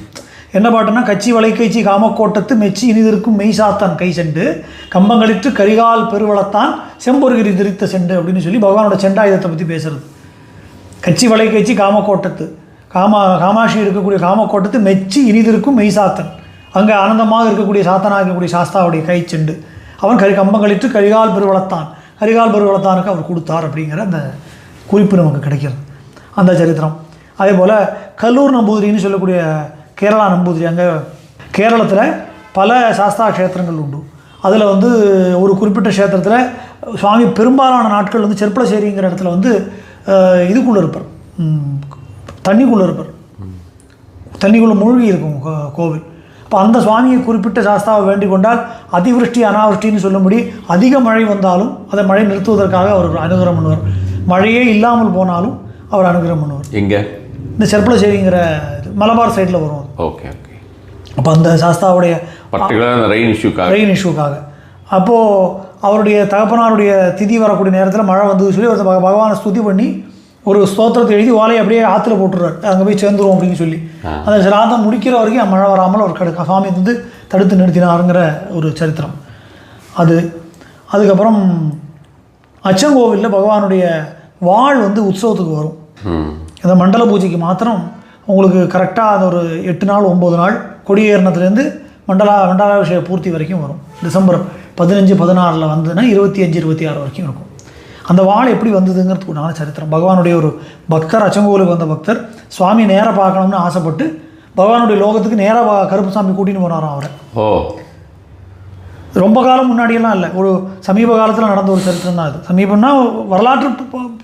என்ன பாட்டுன்னா, கச்சி வளைக்கைச்சி காமக்கோட்டத்து மெச்சி இனிதிருக்கும் மெய்சாத்தான் கை செண்டு கம்பங்களிட்டு கரிகால் பெருவளத்தான் செம்பொருகிரி திரித்த செண்டு அப்படின்னு சொல்லி பகவானோட செண்டாயுதத்தை பற்றி பேசுறது. கச்சி வளைக்கைச்சி காமக்கோட்டத்து காமாட்சி இருக்கக்கூடிய காமக்கோட்டத்து மெச்சி இனிதிருக்கும் மெய்சாத்தன், அங்கே ஆனந்தமாக இருக்கக்கூடிய சாத்தனாக இருக்கக்கூடிய சாஸ்தாவுடைய கை செண்டு அவன் கம்பங்களிட்டு கரிகால் பெருவளத்தான், கரிகால் பெருவளத்தானுக்கு அவர் கொடுத்தார் அப்படிங்கிற அந்த குறிப்பு நமக்கு கிடைக்கிறது அந்த சரித்திரம். அதே போல் கல்லூர் நம்பூதிரின்னு சொல்லக்கூடிய கேரளா நம்பூதிரி, அங்கே கேரளத்தில் பல சாஸ்தா க்ஷேத்திரங்கள் உண்டு. அதில் வந்து ஒரு குறிப்பிட்ட க்ஷேத்திரத்தில் சுவாமி பெரும்பாலான நாட்கள் வந்து செர்ப்பளசேரிங்கிற இடத்துல வந்து இதுக்குள்ளே இருப்பார், தண்ணிக்குள்ளே இருப்பார், தண்ணிக்குள்ளே மூழ்கி இருக்கும் கோவில். இப்போ அந்த சுவாமியை குறிப்பிட்ட சாஸ்தாவை வேண்டிக் கொண்டால் அதிவிருஷ்டி அனாவிருஷ்டின்னு சொல்லும்படி அதிக மழை வந்தாலும் அதை மழை நிறுத்துவதற்காக அவர் அனுகிரகம் பண்ணுவார். மழையே இல்லாமல் போனாலும் அவர் அனுகிரகம் பண்ணுவார். எங்கே? இந்த செர்ப்பளசேரிங்கிற மலபார் சைடில் வரும். Okay okay. அப்போ அந்த சாஸ்தாவுடைய ரெயின் இஷ்யூக்காக அப்போது அவருடைய தகப்பனாருடைய திதி வரக்கூடிய நேரத்தில் மழை வந்தது சொல்லி பகவானை ஸ்துதி பண்ணி ஒரு ஸ்தோத்திரத்தை எழுதி ஓலையை அப்படியே ஆற்றுல போட்டுறாரு, அங்கே போய் சேர்ந்துருவோம் அப்படின்னு சொல்லி. அந்த சிராதம் முடிக்கிற வரைக்கும் மழை வராமல் அவர் சுவாமி வந்து தடுத்து நிறுத்தினாருங்கிற ஒரு சரித்திரம் அது. அதுக்கப்புறம் அச்சங்கோவிலில் பகவானுடைய வாழ் வந்து உற்சவத்துக்கு வரும். இந்த மண்டல பூஜைக்கு மாத்திரம் உங்களுக்கு கரெக்டாக அது ஒரு 8 நாள் 9 நாள் கொடியேறினத்துலேருந்து மண்டலாபிஷேக பூர்த்தி வரைக்கும் வரும். டிசம்பர் 15 16 வந்ததுன்னா 25 26 வரைக்கும் இருக்கும். அந்த வாழ் எப்படி வந்ததுங்கிறதுக்கு உண்டான சரித்திரம். பகவானுடைய ஒரு பக்தர், அச்சங்கோலுக்கு வந்த பக்தர் சுவாமி நேராக பார்க்கணும்னு ஆசைப்பட்டு பகவானுடைய லோகத்துக்கு நேராக கருப்புசாமி கூட்டின்னு போனாராம் அவரை. ரொம்ப காலம் முன்னாடியெல்லாம் இல்லை, ஒரு சமீப காலத்தில் நடந்த ஒரு சரித்திரம் தான் அது. சமீபம்னா வரலாற்று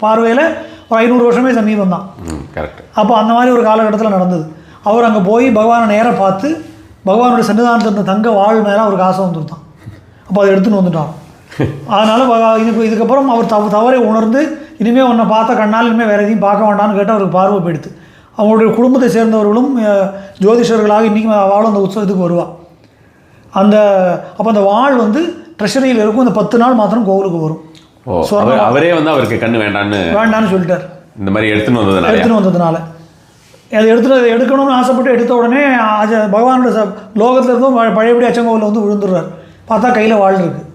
பார்வையில் ஒரு 500 வருஷமே சமீபம் தான். அப்போ அந்த மாதிரி ஒரு காலகட்டத்தில் நடந்தது. அவர் அங்கே போய் பகவானை நேராக பார்த்து பகவானுடைய சன்னிதானத்தில் இருந்த தங்க வாழ் மேலே அவருக்கு ஆசை வந்துருந்தான். அப்போ அதை எடுத்துன்னு வந்துட்டான். அதனால் இதுக்கப்புறம் அவர் தவறை உணர்ந்து இனிமேல் உன்னை பார்த்த கண்ணால் இனிமேல் வேறு எதையும் பார்க்க வேண்டாம்னு கேட்டு அவருக்கு பார்வை போயிடுது. அவங்களுடைய குடும்பத்தை சேர்ந்தவர்களும் ஜோதிஷர்களாக இன்றைக்கும் அவளும் அந்த உற்சவத்துக்கு வருவாள். அப்போ அந்த வாழ் வந்து ட்ரெஷரியில் இருக்கும். அந்த 10 நாள் மாத்திரம் கோவிலுக்கு வரும். அவரே வந்து அவருக்கு கண்ணு வேண்டான்னு சொல்லிட்டார். இந்த மாதிரி எடுத்துன்னு வந்ததுனால அதை எடுக்கணும்னு ஆசைப்பட்டு எடுத்த உடனே பகவானோட லோகத்தில் இருந்தும் பழையபடி அச்சங்கோவில் வந்து விழுந்துடுறார். பார்த்தா கையில் வாழ் இருக்குது.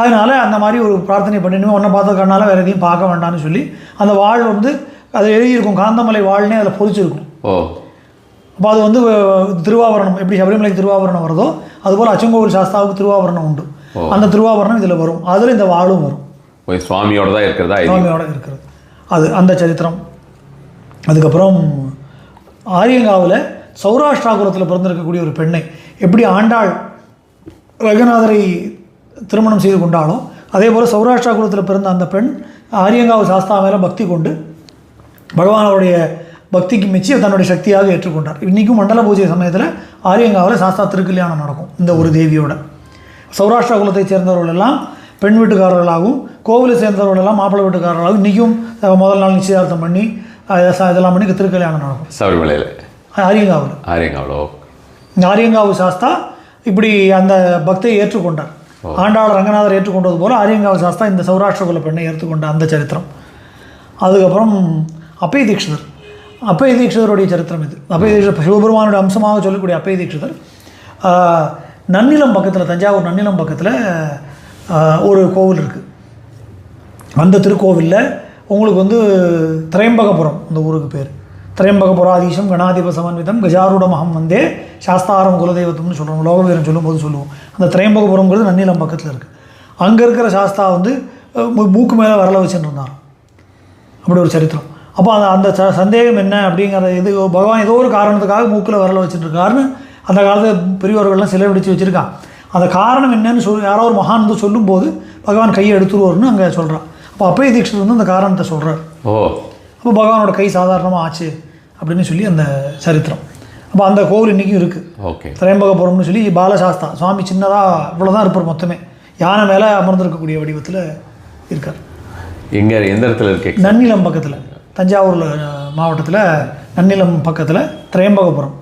அதனால் அந்த மாதிரி ஒரு பிரார்த்தனை பண்ணிடுமே, ஒன்றை பார்த்த கண்ணால் வேறு எதையும் பார்க்க வேண்டாம்னு சொல்லி அந்த வாழ் வந்து அது எழுதியிருக்கும், காந்தமலை வாழ்னே அதில் பொறிச்சிருக்கும். அப்போ அது வந்து திருவாபரணம், எப்படி சபரிமலைக்கு திருவாபரணம் வருதோ அதுபோல் அச்சங்கோவில் சாஸ்தாவுக்கு திருவாபரணம் உண்டு. அந்த திருவாபரணம் இதில் வரும். அதில் இந்த வாழும் வரும். சுவாமியோட தான் இருக்கிறதா? சுவாமியோட இருக்கிறது அது அந்த சரித்திரம். அதுக்கப்புறம் ஆரியங்காவில் சௌராஷ்டிராகுலத்தில் பிறந்திருக்கக்கூடிய ஒரு பெண்ணை எப்படி ஆண்டாள் ரங்கநாதரை திருமணம் செய்து கொண்டாலும் அதே போல் சௌராஷ்டிராகுலத்தில் பிறந்த அந்த பெண் ஆரியங்காவு சாஸ்தா மேலே பக்தி கொண்டு பகவானுடைய பக்திக்கு மிச்சி தன்னுடைய சக்தியாக ஏற்றுக்கொண்டார். இன்றைக்கும் மண்டல பூஜை சமயத்தில் ஆரியங்காவில் சாஸ்தா திருக்கல்யாணம் நடக்கும். இந்த ஒரு தேவியோட சௌராஷ்டிராகுலத்தை சேர்ந்தவர்கள் எல்லாம் பெண் வீட்டுக்காரர்களாகவும் கோவிலை சேர்ந்தவர்களெல்லாம் மாப்பிள்ளை வீட்டுக்காரர்களாகவும் இன்றைக்கும் முதல் நாள் நிச்சயதார்த்தம் பண்ணி இதெல்லாம் பண்ணி திருக்கல்யாணம் நடக்கும். சபரிமலையில் ஆரியங்காவு சாஸ்தா இப்படி அந்த பக்தியை ஏற்றுக்கொண்டார். ஆண்டாள் ரங்கநாதர் ஏற்றுக்கொண்டது போல் ஆரியங்காவு சாஸ்தா இந்த சௌராஷ்டிரகுல பெண்ணை ஏற்றுக்கொண்ட அந்த சரித்திரம். அதுக்கப்புறம் அப்பய தீட்சிதருடைய சரித்திரம் இது. அப்பய தீட்சிதர் சிவபெருமானுடைய அம்சமாக சொல்லக்கூடிய அப்பய தீட்சிதர் நன்னிலம் பக்கத்தில், தஞ்சாவூர் நன்னிலம் பக்கத்தில் ஒரு கோவில் இருக்குது. அந்த திருக்கோவிலில் உங்களுக்கு வந்து திரையம்பகபுரம், அந்த ஊருக்கு பேர் திரையம்பகபுராதீசம் கணாதிப சமன்விதம் கஜாரூடமகம் வந்தே சாஸ்தாரம் குலதெய்வத்தம்னு சொல்கிறோம், லோகவீரன் சொல்லும்போது சொல்லுவோம். அந்த திரையம்பகபுரம்ங்கிறது நன்னிலம் பக்கத்தில் இருக்குது. அங்கே இருக்கிற சாஸ்தா வந்து மூக்கு மேலே வரல வச்சுட்டு இருந்தார். அப்படி ஒரு சரித்திரம். அப்போ அந்த சந்தேகம் என்ன அப்படிங்கிற இது பகவான் ஏதோ ஒரு காரணத்துக்காக மூக்கில் வரல வச்சுட்டு இருக்காருன்னு அந்த காலத்து பெரியவர்கள்லாம் சிலை வடித்து வச்சுருக்கான். அந்த காரணம் என்னன்னு யாரோ ஒரு மகான் வந்து சொல்லும்போது பகவான் கையை எடுத்துருவார்னு அங்கே சொல்கிறான். அப்போ அப்பய தீட்சிதர் வந்து அந்த காரணத்தை சொல்கிறார். அப்போ பகவானோட கை சாதாரணமாக ஆச்சு அப்படின்னு சொல்லி அந்த சரித்திரம். அப்போ அந்த கோவில் இன்றைக்கும் இருக்குது. திரையம்பகபுரம்னு சொல்லி பாலசாஸ்தா சுவாமி சின்னதாக இவ்வளோதான் இருப்பார், மொத்தமே யானை மேலே அமர்ந்திருக்கக்கூடிய வடிவத்தில் இருக்கார். எங்கே எந்த இடத்துல இருக்கு? நன்னிலம் பக்கத்தில், தஞ்சாவூர் மாவட்டத்தில் நன்னிலம் பக்கத்தில் திரையம்பகபுரம்.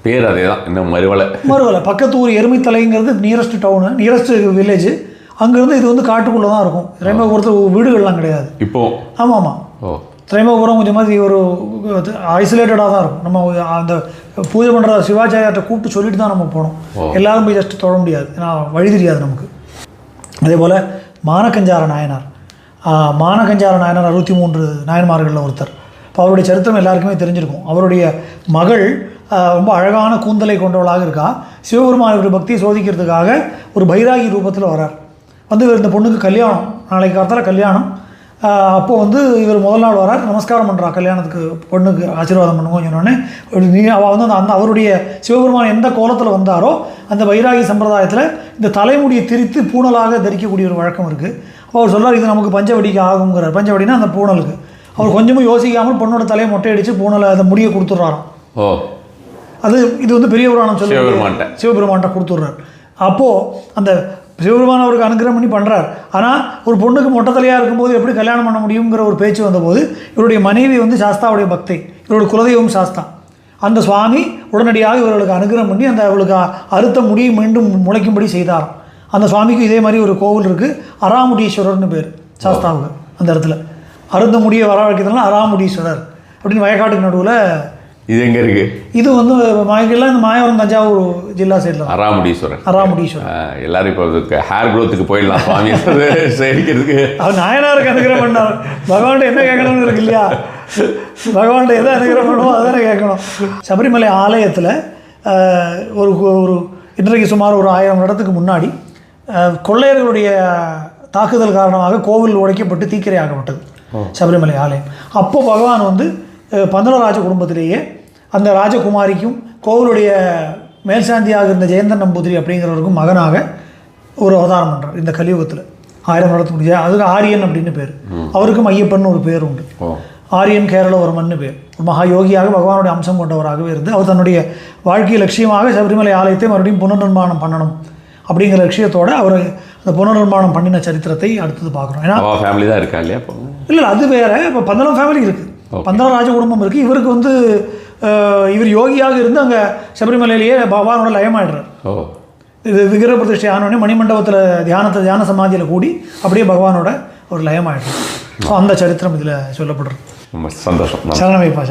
பேர் அதே தான், இன்னும் மறுவலை பக்கத்து ஊர் எருமைத்தலைங்கிறது நியரஸ்ட் டவுனு, நியரஸ்ட் வில்லேஜ். அங்கேருந்து இது வந்து காட்டுக்குள்ளே தான் இருக்கும். திரையம்பகபுரத்தில் வீடுகள்லாம் கிடையாது இப்போ. ஆமாம். திரையம்பகபுரம் கொஞ்சம் மாதிரி ஒரு ஐசோலேட்டடாக தான் இருக்கும். நம்ம அந்த பூஜை பண்ணுற சிவாச்சாரியார்கிட்ட கூப்பிட்டு சொல்லிட்டு தான் நம்ம போகணும். எல்லாரும் போய் ஜஸ்ட்டு தொழ முடியாது, ஏன்னா வழி தெரியாது நமக்கு. அதே போல் மானக்கஞ்சார நாயனார் 63 நாயன்மார்களில் ஒருத்தர். இப்போ அவருடைய சரித்திரம் எல்லாருக்குமே தெரிஞ்சிருக்கும். அவருடைய மகள் ரொம்ப அழகான கூந்தலை கொண்டவளாக இருக்கா. சிவபெருமானுடைய பக்தியை சோதிக்கிறதுக்காக ஒரு பைராகி ரூபத்தில் வரார். வந்து இந்த பொண்ணுக்கு கல்யாணம், நாளைக்கு காலத்தில் கல்யாணம். அப்போது வந்து இவர் முதல் நாள் வரார், நமஸ்காரம் பண்ணுறா கல்யாணத்துக்கு, பொண்ணுக்கு ஆசீர்வாதம் பண்ணுவோம் சொன்னோடனே அவள் வந்து அந்த அவருடைய சிவபெருமான் எந்த கோலத்தில் வந்தாரோ அந்த பைராகி சம்பிரதாயத்தில் இந்த தலைமுடியை திரித்து பூணலாக தரிக்கக்கூடிய ஒரு வழக்கம் இருக்குது. அப்போ அவர் சொல்கிறார், இது நமக்கு பஞ்சவடிக்கு ஆகுங்கிறார். பஞ்சவடினா அந்த பூணலுக்கு. அவர் கொஞ்சமும் யோசிக்காமல் பொண்ணோட தலையை மொட்டை அடித்து பூணலை அந்த முடியை கொடுத்துட்றாராம். அது இது வந்து பெரிய புராணம் சொல்லி சிவபெருமான்கிட்ட கொடுத்துட்றார். அப்போது அந்த சிவபெருமான் அவருக்கு அனுகிரகம் பண்ணி பண்ணுறார். ஆனால் ஒரு பொண்ணுக்கு மொட்டை தலையாக இருக்கும்போது எப்படி கல்யாணம் பண்ண முடியுங்கிற ஒரு பேச்சு வந்தபோது இவருடைய மனைவி வந்து சாஸ்தாவுடைய பக்தை, இவருடைய குலதெய்வம் சாஸ்தா. அந்த சுவாமி உடனடியாக இவர்களுக்கு அனுகிரகம் பண்ணி அந்த அவளுக்கு அறுத்த முடியை மீண்டும் முளைக்கும்படி செய்தாராம். அந்த சுவாமிக்கு இதே மாதிரி ஒரு கோவில் இருக்குது, அராமுடீஸ்வரர்னு பேர் சாஸ்தாவுக்கு. அந்த இடத்துல அறுத்த முடியை வர வைக்கிறதுனால அராமுடீஸ்வரர் அப்படின்னு வயக்காட்டுக்கு நடுவில். இது எங்கே இருக்குது? இது வந்து மாயக்கெல்லாம் இந்த மாயவரம் தஞ்சாவூர் ஜில்லா சைடில் அராமுடீஸ்வரர். எல்லாரும் இப்போ ஹேர் க்ரோத்துக்கு போயிடலாம் சுவாமி சேவிக்கிறதுக்கு. அவர் நாயனாருக்கு அனுகிரகம் பண்ணார். பகவான்கிட்ட என்ன கேட்கணும்னு இருக்கு இல்லையா? பகவான்கிட்ட எதை அனுகிரகம் பண்ணுமோ அதானே கேட்கணும். சபரிமலை ஆலயத்தில் ஒரு இன்றைக்கு சுமார் ஒரு 1000 வருடத்துக்கு முன்னாடி கொள்ளையர்களுடைய தாக்குதல் காரணமாக கோவில் உடைக்கப்பட்டு தீக்கிரை ஆகப்பட்டது சபரிமலை ஆலயம். அப்போ பகவான் வந்து பந்தளராஜ குடும்பத்திலேயே அந்த ராஜகுமாரிக்கும் கோவிலுடைய மேல்சாந்தியாக இருந்த ஜெயந்தன் நம்பூதிரி அப்படிங்கிறவருக்கும் மகனாக ஒரு அவதாரம் பண்ணுறார் இந்த கலியுகத்தில். 1000 வருடத்துக்கு முடியாது. அதுக்கு ஆரியன் அப்படின்னு பேர். அவருக்கும் ஐயப்பன் ஒரு பேர் உண்டு. ஆரியன் கேரளவர்மன் பேர். ஒரு மகா யோகியாக பகவானுடைய அம்சம் கொண்டவராகவே இருந்து அவர் தன்னுடைய வாழ்க்கை லட்சியமாக சபரிமலை ஆலயத்தை மறுபடியும் புனர்நிர்மாணம் பண்ணணும் அப்படிங்கிற லட்சியத்தோடு அவர் அந்த புனர்நிர்மாணம் பண்ணின சரித்திரத்தை அடுத்தது பார்க்குறோம். ஏன்னா ஃபேமிலி தான் இருக்கா இல்லையா? இல்லை, அது வேறு. இப்போ பந்தளம் ஃபேமிலி இருக்குது, பந்தள ராஜ குடும்பம் இருக்குது. இவருக்கு வந்து இவர் யோகியாக இருந்து அங்கே சபரிமலையிலேயே பகவானோட லயமாயிடுறார். இது விக்கிர பிரதிஷ்டை ஆனோடனே மணிமண்டபத்தில் தியான சமாதியில் கூடி அப்படியே பகவானோட ஒரு லயமாயிடுறார். ஸோ அந்த சரித்திரம் இதில் சொல்லப்படுறது. சந்தோஷம். சரணமைப்பா.